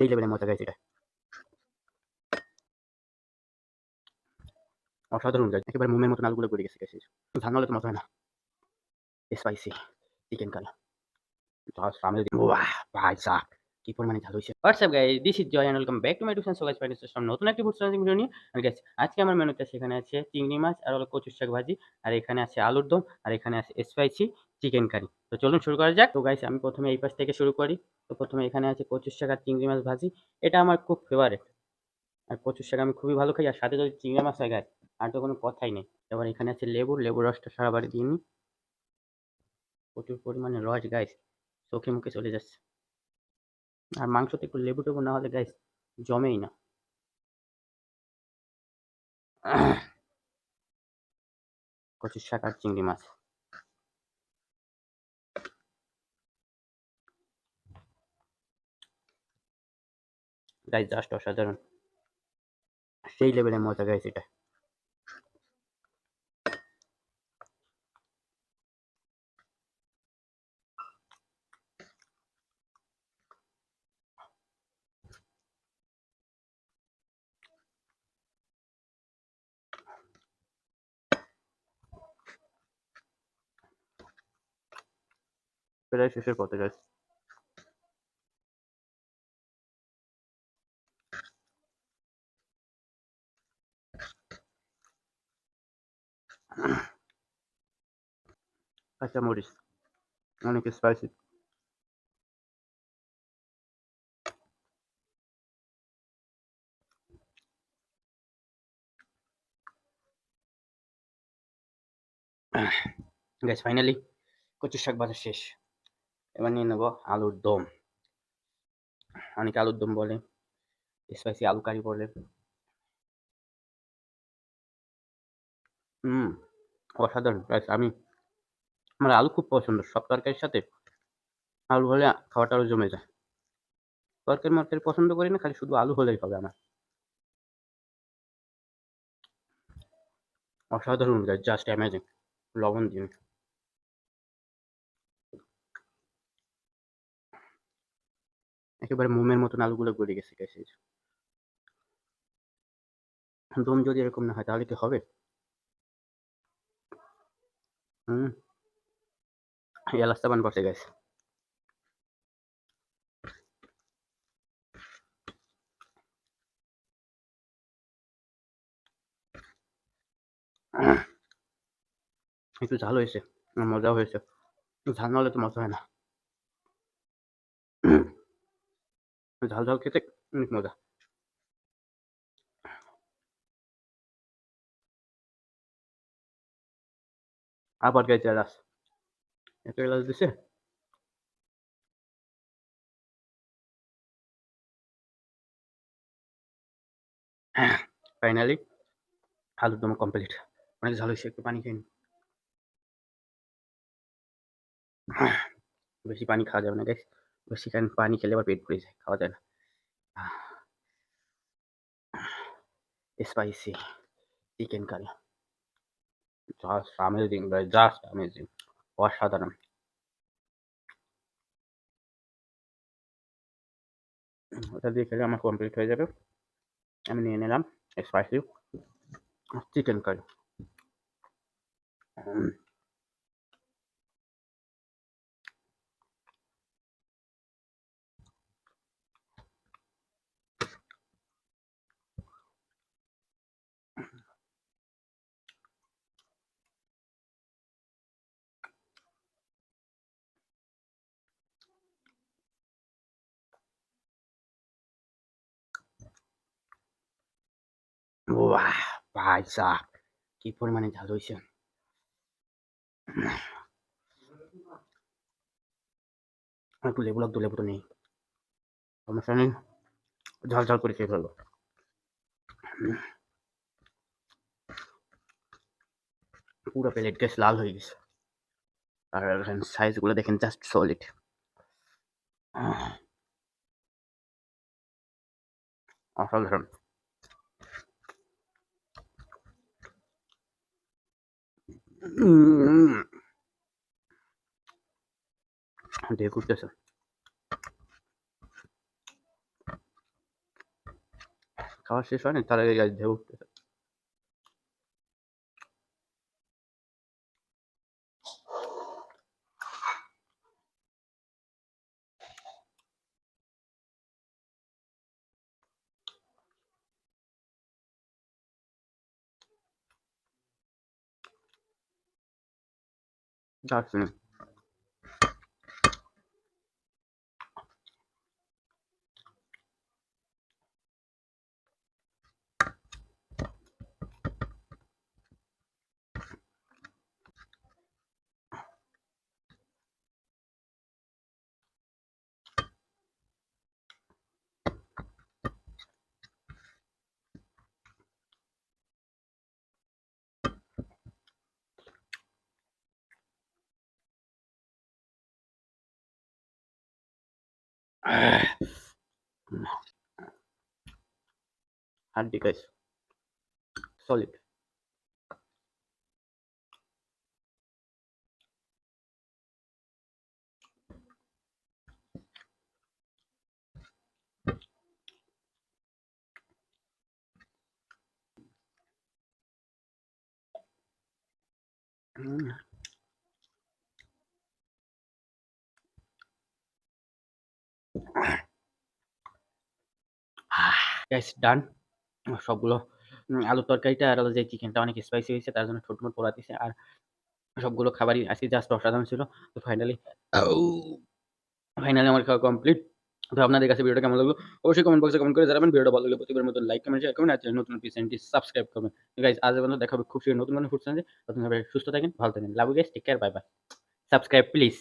সেই লেভেলের মজা গাইস এটা। অসাধারণ গাইস, একেবারে মোমের মতন আলুগুলো গলে গেছে গাইস। ঝাল না হলে তো মজা হয় না। Spicy chicken curry, just amazing. ওয়াহ ভাই সাব, কি পরিমাণে ঝাল হইছে। What's up guys, this is Joy and welcome back to my YouTube channel. So guys, finally আসলাম নতুন একটি ফুড চ্যানেল ভিডিও নিয়ে। আর গাইস, আজকে আমার মেনুতে সেখানে আছে চিংড়ি মাছ আর হলো কচুর শাক ভাজি, আর এখানে আছে আলুর দম, আর এখানে আছে স্পাইসি চিকেন কারি। তো চলুন শুরু করা যাক। তো গাইস, আমি প্রথমে এই পাশ থেকে শুরু করি। তো প্রথমে এখানে আছে কচুর শাক আর চিংড়ি মাছ ভাজি। এটা আমার খুব ফেভারিট। আর কচুর শাক আমি খুবই ভালো খাই, আর সাথে যদি চিংড়ি মাছ হয় গাইস, আর তো কোনো কথাই নেই। এবার এখানে আছে লেবু, লেবুর রসটা সারা বাড়ি দিয়ে নিই। প্রচুর পরিমাণে রস গাইস, চোখে মুখে চলে যাচ্ছে। আর মাংসতে একটু লেবু টেবু না হলে গাইস জমেই না। কচুর শাক আর চিংড়ি মাছ গাইস, জাস্ট অসাধারণ, সেই লেভেলের মজা গাইস এটা। প্রায় শেষের পথে গাইস। কাঁচা মরিচ অনেক স্পাইসি। গাইস, ফাইনালি কচুর শাক ভাজা শেষ। এবার নিয়ে নেবো আলুর দম। অনেকে আলুর দম বলে, স্পাইসি আলু কারি বলে। হুম, অসাধারণ গাইস। আমার আলু খুব পছন্দ, সব তরকারির সাথে আলু হলে খাওয়াটা আরো জমে যায়। তরকারি মরকারি পছন্দ করি না, খালি শুধু আলু হলেই হবে আমার। অসাধারণ গাইস, জাস্ট অ্যামেজিং। লবণ দিন, একেবারে মোমের মতন আলুগুলো গলে গেছে গাইস। দম যদি এরকম না হয় তাহলে কি হবে? হুম, এলাচ সাবান পড়ছে গাইস। একটু ঝাল হয়েছে, মজাও হয়েছে। ঝাল না হলে তো মজা হয় না। ঝাল ঝাল খেতে অনেক মজা। আবার গাইছে এলাচ, এত এলাচ দিছে। ফাইনালি আলুর দম কমপ্লিট। অনেক ঝাল হয়েছে, একটু পানি খেয়ে নিই। বেশি পানি খাওয়া যাবে না গাইস, বেশি পানি খেলে আবার পেট ভরে যায়, খাওয়া যায় না। Spicy chicken curry, just amazing guys, just amazing, অসাধারণ। ওটা দিয়ে খেলে আমার কমপ্লিট হয়ে যাবে। আমি নিয়ে নিলাম স্পাইসি চিকেন কারি। বাহ ভাই সাব, কি পরিমাণে ঝাল হয়েছে। একটু লেবু লাগতো, লেবু তো নেই, সমস্যা নেই, ঝাল ঝাল করে খেয়ে ফেলবো। পুরো প্লেট গ্যাস লাল হয়ে গেছে। আর সাইজগুলো দেখেন, জাস্ট সলিড, অসাধারণ। দিয়ে ঘুরতেছে। খাওয়া শেষ হয়নি তার আগে গাইস ঢেউ উঠতেছে। দারুণ। হাড্ডি গাইস, সলিড। গাইস ডান সবগুলো। আলুর তরকারিটা আর হলো যে চিকেনটা অনেক স্পাইসি হয়েছে, তার জন্য ঠোঁট মোট পোড়াতিছে। আর সবগুলো খাবারই আজকে জাস্ট অসাধারণ ছিল। তো ফাইনালি আমার খাওয়া কমপ্লিট। তো আপনাদের কাছে ভিডিওটা কেমন লাগলো অবশ্যই কমেন্ট বক্সে কমেন্ট করে জানাবেন। ভিডিওটা ভালো লাগলে প্রতিবারের মতো লাইক কমেন্ট শেয়ার করবেন, আর নতুন চ্যানেলটি সাবস্ক্রাইব করবেন। গাইস আজ পর্যন্ত দেখা হবে খুব শীঘ্রই নতুন কোনো ফুড চ্যানেলে। ততক্ষণ সুস্থ থাকেন, ভালো থাকেন। Love you guys, take care, bye bye. Subscribe please.